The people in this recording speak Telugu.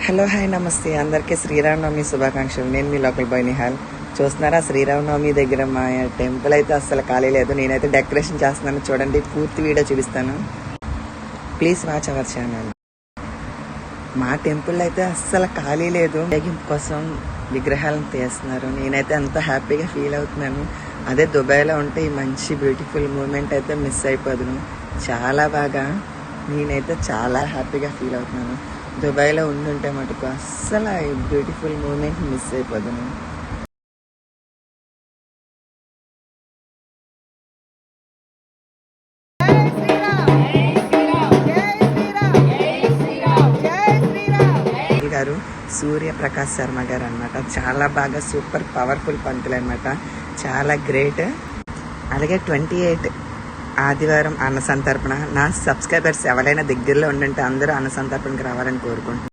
హలో హాయ్ నమస్తే అందరికీ శ్రీరామనవమి శుభాకాంక్షలు. నేను మీ లోకల్ బాయ్ నిహాల్. చూస్తున్నారా, శ్రీరామనవమి దగ్గర మా టెంపుల్ అయితే అస్సలు ఖాళీ లేదు. నేనైతే డెకరేషన్ చేస్తున్నాను, చూడండి. పూర్తి వీడియో చూపిస్తాను. Please watch our channel. మా టెంపుల్ అయితే అస్సలు ఖాళీ లేదు. వేగింపు కోసం విగ్రహాలను తీస్తున్నారు. నేనైతే అంత హ్యాపీగా ఫీల్ అవుతున్నాను. అదే దుబాయ్లో ఉంటే ఈ మంచి బ్యూటిఫుల్ మూమెంట్ అయితే మిస్ అయిపోదును. చాలా బాగా నేనైతే చాలా హ్యాపీగా ఫీల్ అవుతున్నాను. దుబాయ్లో ఉండుంటే మటుకు అస్సలు ఈ బ్యూటిఫుల్ మూమెంట్ మిస్ అయిపోదును. గారు సూర్యప్రకాష్ శర్మ గారు అనమాట. చాలా బాగా సూపర్ పవర్ఫుల్ పంతులు అనమాట. చాలా గ్రేట్. అలాగే 28 ఆదివారం అన్న సంతర్పణ. నా సబ్స్క్రైబర్స్ ఎవరైనా దగ్గరలో ఉండంటే అందరూ అన్న సంతర్పణకి రావాలని కోరుకుంటున్నాను.